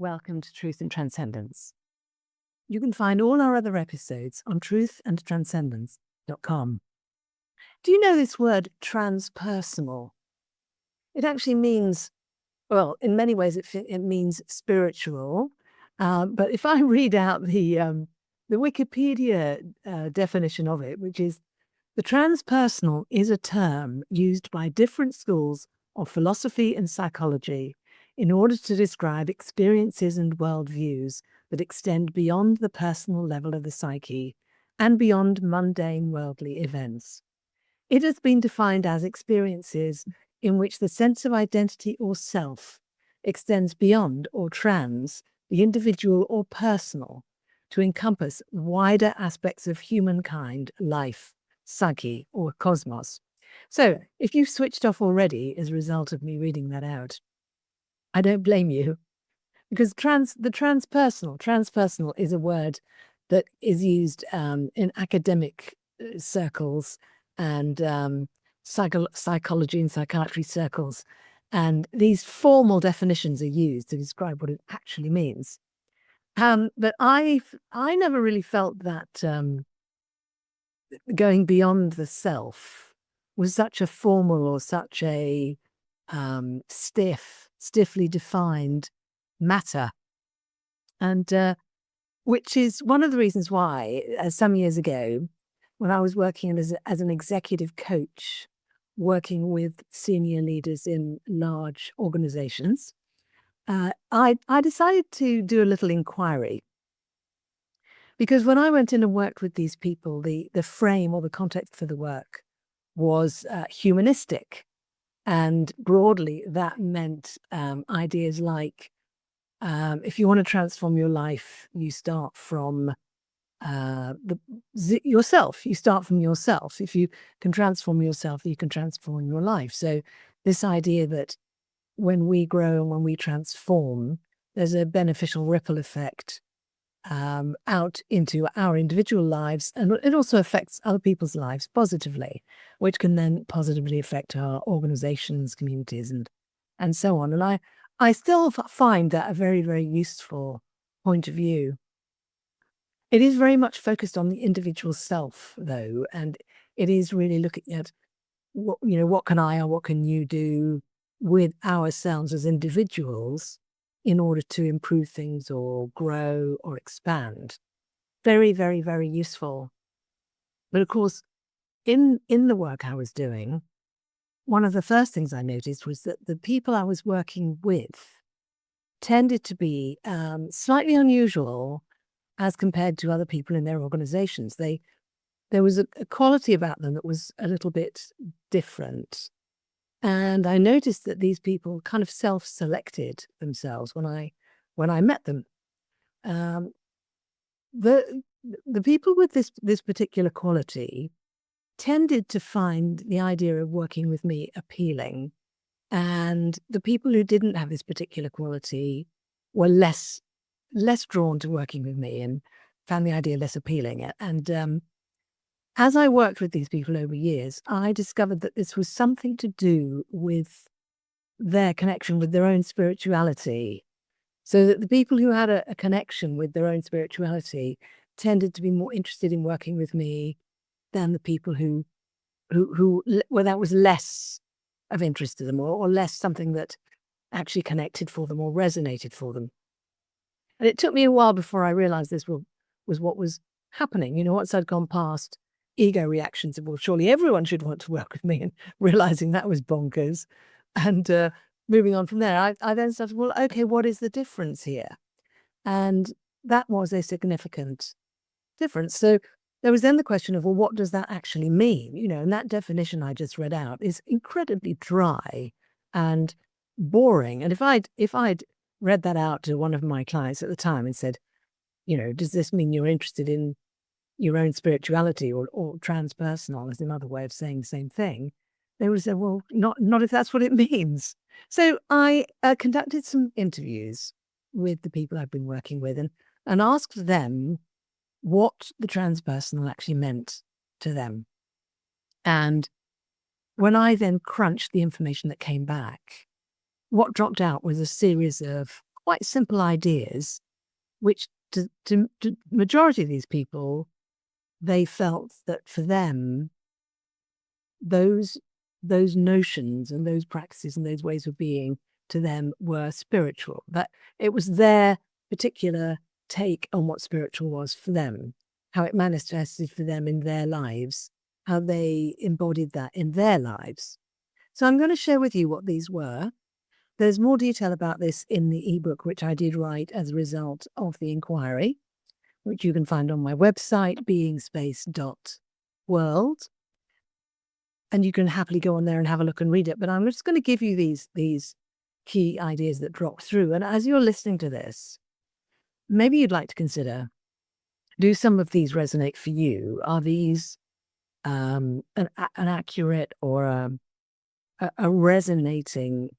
Welcome to Truth and Transcendence. You can find all our other episodes on truthandtranscendence.com. Do you know this word transpersonal? It actually means, well, in many ways it means spiritual. But if I read out the Wikipedia definition of it, which is the transpersonal is a term used by different schools of philosophy and psychology in order to describe experiences and worldviews that extend beyond the personal level of the psyche and beyond mundane worldly events. It has been defined as experiences in which the sense of identity or self extends beyond or trans the individual or personal to encompass wider aspects of humankind, life, psyche, or cosmos. So, if you've switched off already as a result of me reading that out, I don't blame you, because transpersonal is a word that is used in academic circles and psychology and psychiatry circles, and these formal definitions are used to describe what it actually means. But I never really felt that going beyond the self was such a formal or such a stiffly defined matter. And which is one of the reasons why, some years ago, when I was working as an executive coach, working with senior leaders in large organizations, I decided to do a little inquiry. Because when I went in and worked with these people, the frame or the context for the work was humanistic. And broadly, that meant ideas like, if you want to transform your life, you start from yourself. You start from yourself. If you can transform yourself, you can transform your life. So this idea that when we grow and when we transform, there's a beneficial ripple effect out into our individual lives, and it also affects other people's lives positively, which can then positively affect our organizations, communities, and so on. And I still find that a very, very useful point of view. It is very much focused on the individual self, though, and it is really looking at what can I or what can you do with ourselves as individuals in order to improve things or grow or expand. Very, very, very useful. But of course, in the work I was doing, one of the first things I noticed was that the people I was working with tended to be slightly unusual as compared to other people in their organizations. There was a quality about them that was a little bit different. And I noticed that these people kind of self-selected themselves when I met them. The people with this particular quality tended to find the idea of working with me appealing, and the people who didn't have this particular quality were less drawn to working with me and found the idea less appealing. And as I worked with these people over years, I discovered that this was something to do with their connection with their own spirituality. So that the people who had a connection with their own spirituality tended to be more interested in working with me than the people who where that was less of interest to them, or less something that actually connected for them or resonated for them. And it took me a while before I realized this was what was happening. Once I'd gone past ego reactions of, well, surely everyone should want to work with me, and realizing that was bonkers. And moving on from there, I then started, well, okay, what is the difference here? And that was a significant difference. So there was then the question of, well, what does that actually mean? And that definition I just read out is incredibly dry and boring. And if I'd read that out to one of my clients at the time and said, does this mean you're interested in your own spirituality or transpersonal, is another way of saying the same thing, they would say, well, not if that's what it means. So I conducted some interviews with the people I've been working with and asked them what the transpersonal actually meant to them. And when I then crunched the information that came back, what dropped out was a series of quite simple ideas, which to majority of these people, they felt that for them, those notions and those practices and those ways of being to them were spiritual. That it was their particular take on what spiritual was for them, how it manifested for them in their lives, how they embodied that in their lives. So I'm going to share with you what these were. There's more detail about this in the ebook, which I did write as a result of the inquiry, which you can find on my website, beingspace.world. And you can happily go on there and have a look and read it. But I'm just going to give you these key ideas that drop through. And as you're listening to this, maybe you'd like to consider, do some of these resonate for you? Are these an accurate or a resonating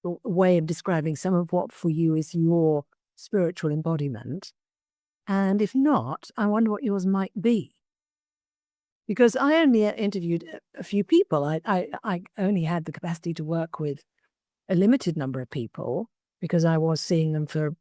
way of describing some of what for you is your spiritual embodiment? And if not, I wonder what yours might be. Because I only interviewed a few people. I only had the capacity to work with a limited number of people because I was seeing them for,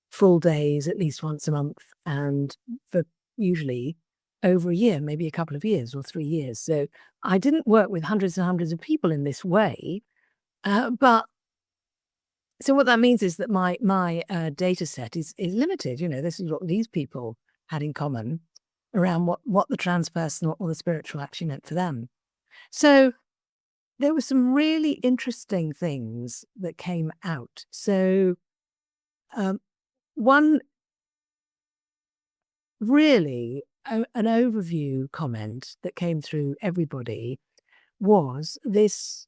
full days, at least once a month, and for usually over a year, maybe a couple of years or 3 years. So I didn't work with hundreds and hundreds of people in this way. But so what that means is that my data set is limited. This is what these people had in common around what the transpersonal or the spiritual actually meant for them. So there were some really interesting things that came out. So one really an overview comment that came through everybody was this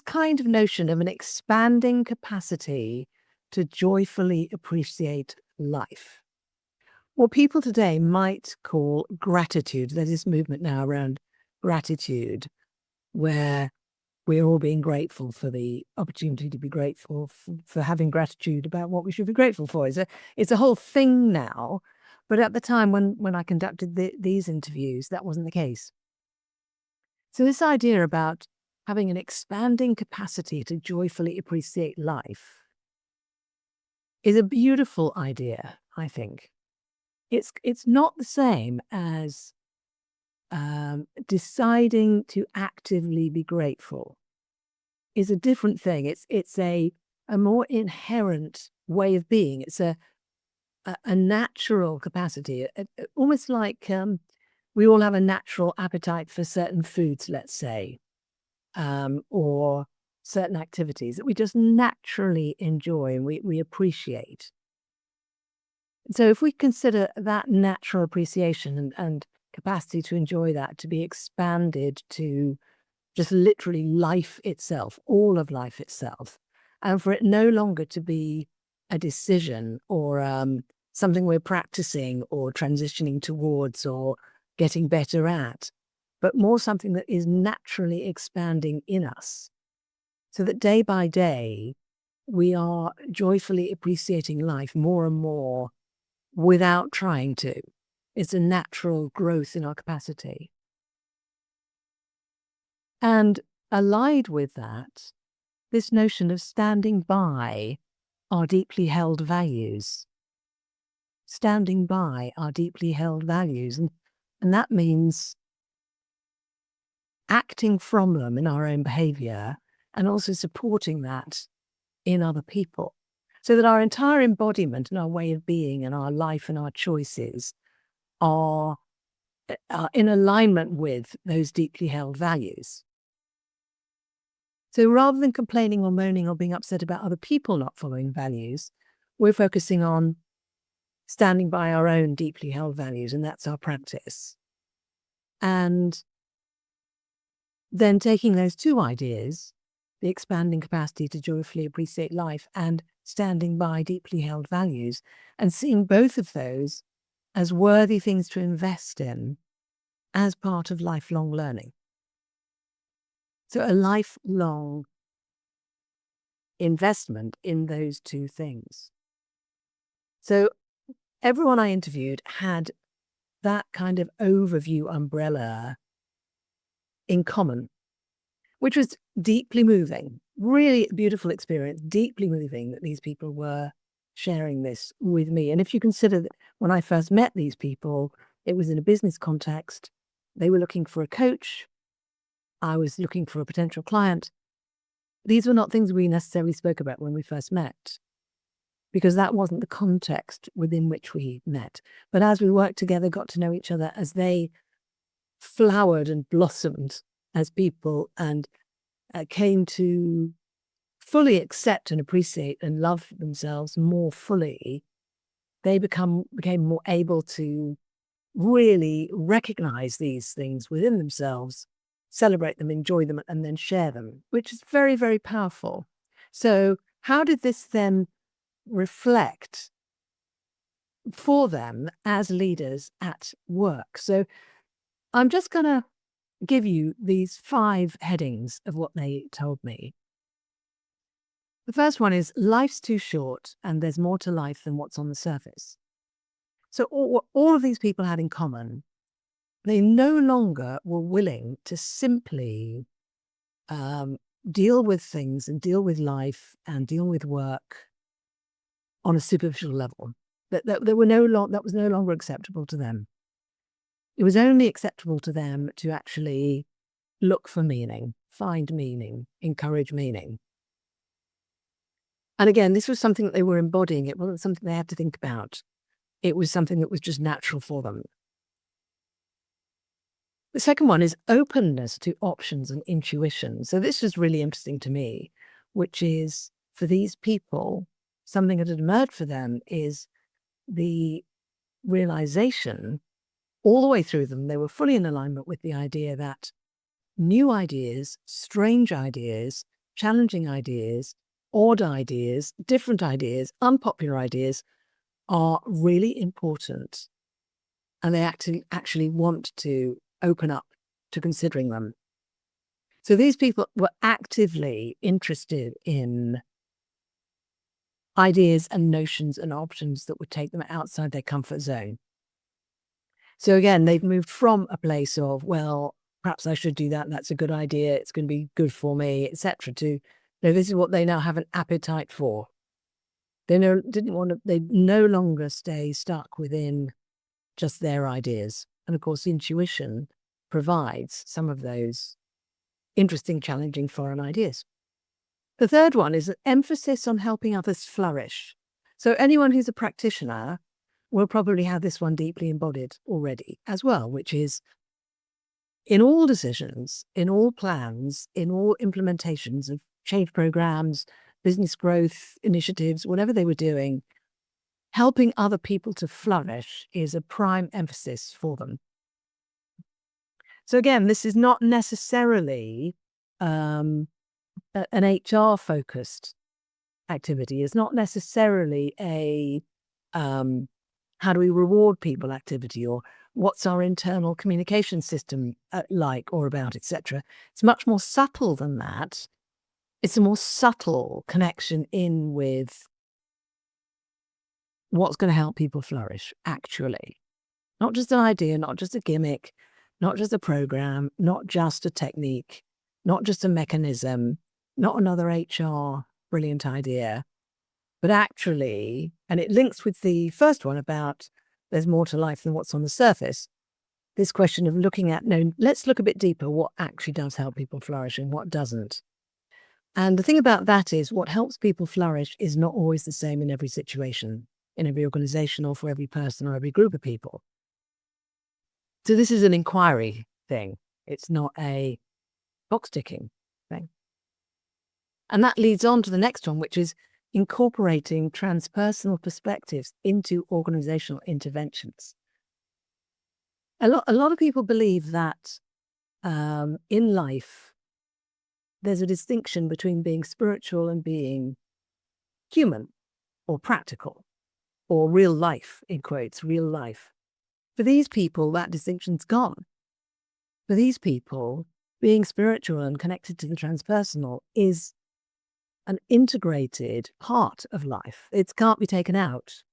kind of notion of an expanding capacity to joyfully appreciate life. What people today might call gratitude. There's this movement now around gratitude, where we're all being grateful for the opportunity to be grateful, for having gratitude about what we should be grateful for. It's a whole thing now. But at the time when I conducted these interviews, that wasn't the case. So this idea about having an expanding capacity to joyfully appreciate life is a beautiful idea, I think. It's not the same as deciding to actively be grateful. Is a different thing. It's a more inherent way of being. It's a natural capacity, almost like we all have a natural appetite for certain foods, let's say, or certain activities that we just naturally enjoy and we appreciate. So if we consider that natural appreciation and capacity to enjoy that to be expanded to just literally life itself, all of life itself, and for it no longer to be a decision or something we're practicing or transitioning towards or getting better at, but more something that is naturally expanding in us, so that day by day we are joyfully appreciating life more and more without trying to. It's a natural growth in our capacity. And allied with that, this notion of standing by our deeply held values. Standing by our deeply held values. And that means acting from them in our own behavior and also supporting that in other people. So that our entire embodiment and our way of being and our life and our choices are in alignment with those deeply held values. So rather than complaining or moaning or being upset about other people not following values, we're focusing on standing by our own deeply held values, and that's our practice. And then taking those two ideas, the expanding capacity to joyfully appreciate life and standing by deeply held values, and seeing both of those as worthy things to invest in as part of lifelong learning. So a lifelong investment in those two things. So everyone I interviewed had that kind of overview umbrella in common, which was deeply moving really beautiful experience, deeply moving that these people were sharing this with me. And if you consider that when I first met these people, it was in a business context. They were looking for a coach. I was looking for a potential client. These were not things we necessarily spoke about when we first met, because that wasn't the context within which we met. But as we worked together, got to know each other, as they flowered and blossomed as people and came to fully accept and appreciate and love themselves more fully, they became more able to really recognize these things within themselves, celebrate them, enjoy them, and then share them, which is very, very powerful. So how did this then reflect for them as leaders at work? So I'm just going to give you these 5 headings of what they told me. The first one is life's too short and there's more to life than what's on the surface. So all of these people had in common, they no longer were willing to simply deal with things and deal with life and deal with work on a superficial level. That was no longer acceptable to them. It was only acceptable to them to actually look for meaning, find meaning, encourage meaning. And again, this was something that they were embodying. It wasn't something they had to think about. It was something that was just natural for them. The second one is openness to options and intuition. So this is really interesting to me, which is for these people, something that had emerged for them is the realization all the way through them, they were fully in alignment with the idea that new ideas, strange ideas, challenging ideas, odd ideas, different ideas, unpopular ideas are really important. And they actually want to open up to considering them. So these people were actively interested in ideas and notions and options that would take them outside their comfort zone. So again, they've moved from a place of, well, perhaps I should do that. That's a good idea. It's going to be good for me, etc. To, no, this is what they now have an appetite for. They no longer stay stuck within just their ideas. And of course, intuition provides some of those interesting, challenging foreign ideas. The third one is an emphasis on helping others flourish. So anyone who's a practitioner will probably have this one deeply embodied already as well, which is in all decisions, in all plans, in all implementations of change programs, business growth initiatives, whatever they were doing, helping other people to flourish is a prime emphasis for them. So again, this is not necessarily an HR-focused activity. It's not necessarily a how do we reward people activity, or what's our internal communication system like or about, etc. It's much more subtle than that. It's a more subtle connection in with what's going to help people flourish, actually. Not just an idea, not just a gimmick, not just a program, not just a technique, not just a mechanism, not another HR brilliant idea, but actually, and it links with the first one about there's more to life than what's on the surface, this question of looking at, no, let's look a bit deeper, what actually does help people flourish and what doesn't. And the thing about that is what helps people flourish is not always the same in every situation, in every organization or for every person or every group of people. So this is an inquiry thing. It's not a box ticking thing. And that leads on to the next one, which is incorporating transpersonal perspectives into organizational interventions. A lot of people believe that in life, there's a distinction between being spiritual and being human or practical or real life, in quotes, real life. For these people, that distinction's gone. For these people, being spiritual and connected to the transpersonal is an integrated part of life. It can't be taken out.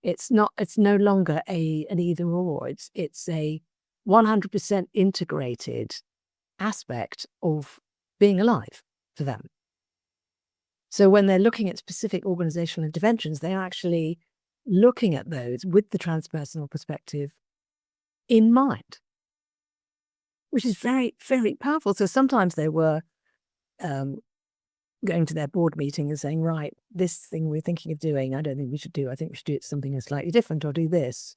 It's no longer an either or. It's a 100% integrated aspect of being alive for them. So when they're looking at specific organizational interventions, they're actually looking at those with the transpersonal perspective in mind, which is very, very powerful. So sometimes they were um, going to their board meeting and saying, right, this thing we're thinking of doing, I don't think we should do. I think we should do it something slightly different or do this.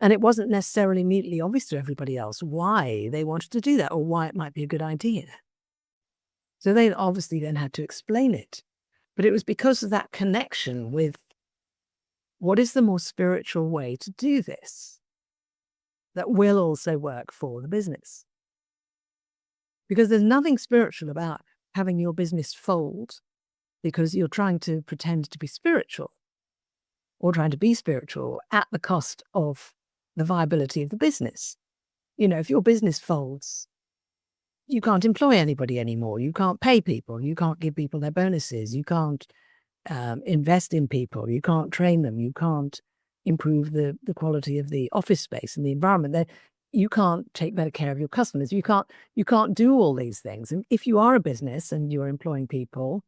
And it wasn't necessarily immediately obvious to everybody else why they wanted to do that or why it might be a good idea. So they obviously then had to explain it. But it was because of that connection with what is the more spiritual way to do this that will also work for the business. Because there's nothing spiritual about having your business fold because you're trying to pretend to be spiritual or trying to be spiritual at the cost of the viability of the business. You know, if your business folds, you can't employ anybody anymore. You can't pay people. You can't give people their bonuses. You can't invest in people. You can't train them. You can't improve the quality of the office space and the environment. You can't take better care of your customers. You can't do all these things. And if you are a business and you're employing people,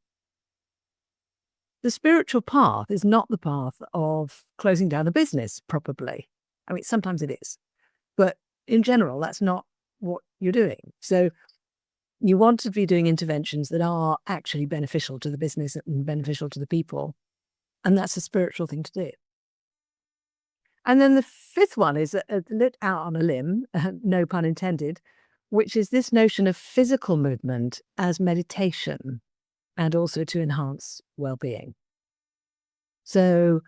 the spiritual path is not the path of closing down the business, probably. I mean, sometimes it is. But in general, that's not what you're doing. So you want to be doing interventions that are actually beneficial to the business and beneficial to the people. And that's a spiritual thing to do. And then the fifth one is a lit out on a limb, no pun intended, which is this notion of physical movement as meditation and also to enhance well-being. So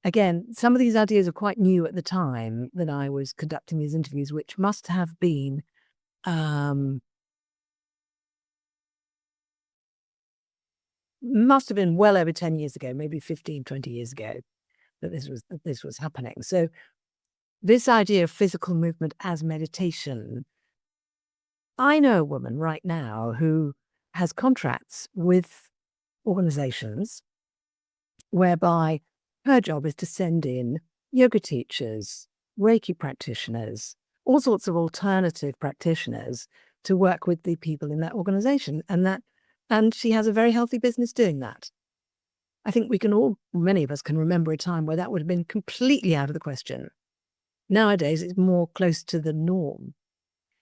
again, some of these ideas are quite new at the time that I was conducting these interviews, which must have been well over 10 years ago, maybe 15, 20 years ago that this was happening. So this idea of physical movement as meditation, I know a woman right now who has contracts with organizations whereby her job is to send in yoga teachers, Reiki practitioners, all sorts of alternative practitioners to work with the people in that organization. And she has a very healthy business doing that. I think many of us can remember a time where that would have been completely out of the question. Nowadays, it's more close to the norm.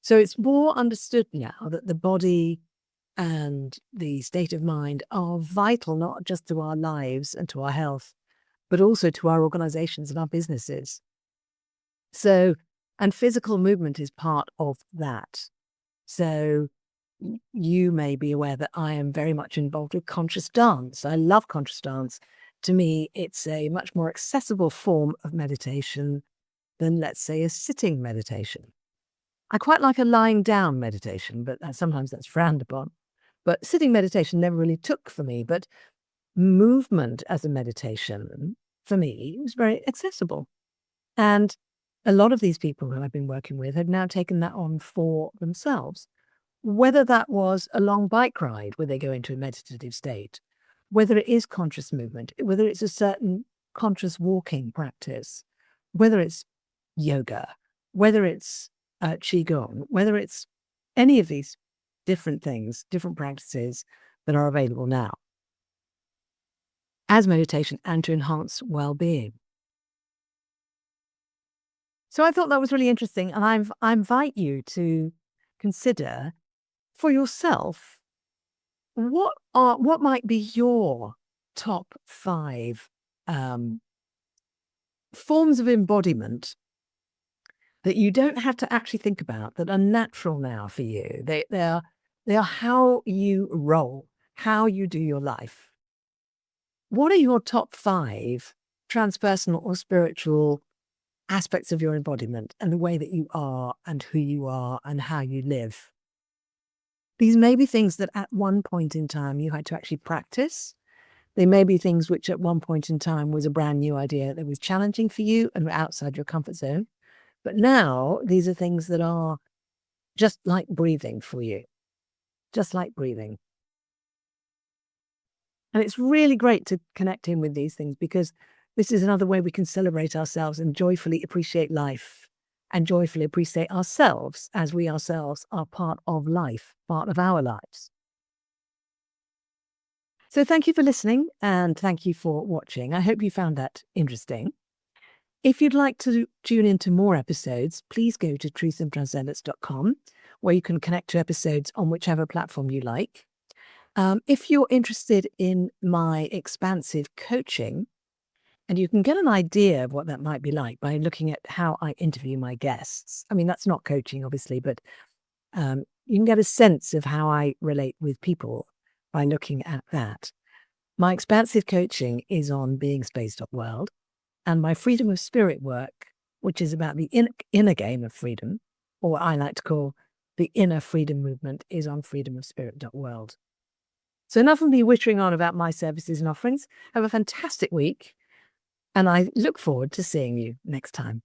So it's more understood now that the body and the state of mind are vital, not just to our lives and to our health, but also to our organizations and our businesses. So, and physical movement is part of that. So you may be aware that I am very much involved with conscious dance. I love conscious dance. To me, it's a much more accessible form of meditation than, let's say, a sitting meditation. I quite like a lying down meditation, but sometimes that's frowned upon. But sitting meditation never really took for me. But movement as a meditation, for me, was very accessible. And a lot of these people who I've been working with have now taken that on for themselves. Whether that was a long bike ride where they go into a meditative state, whether it is conscious movement, whether it's a certain conscious walking practice, whether it's yoga, whether it's qigong, whether it's any of these different things, different practices that are available now as meditation and to enhance well-being. So I thought that was really interesting, and I invite you to consider for yourself what might be your top 5 forms of embodiment that you don't have to actually think about, that are natural now for you. They are how you roll, how you do your life. What are your top 5 transpersonal or spiritual aspects of your embodiment and the way that you are and who you are and how you live? These may be things that at one point in time you had to actually practice. They may be things which at one point in time was a brand new idea that was challenging for you and were outside your comfort zone. But now these are things that are just like breathing for you, just like breathing. And it's really great to connect in with these things because this is another way we can celebrate ourselves and joyfully appreciate life and joyfully appreciate ourselves as we ourselves are part of life, part of our lives. So thank you for listening and thank you for watching. I hope you found that interesting. If you'd like to tune into more episodes, please go to truthandtranscendence.com, where you can connect to episodes on whichever platform you like. If you're interested in my expansive coaching, and you can get an idea of what that might be like by looking at how I interview my guests. I mean, that's not coaching, obviously, but you can get a sense of how I relate with people by looking at that. My expansive coaching is on beingspace.world, and my freedom of spirit work, which is about the inner game of freedom, or what I like to call the inner freedom movement, is on freedomofspirit.world. So enough of me wittering on about my services and offerings. Have a fantastic week, and I look forward to seeing you next time.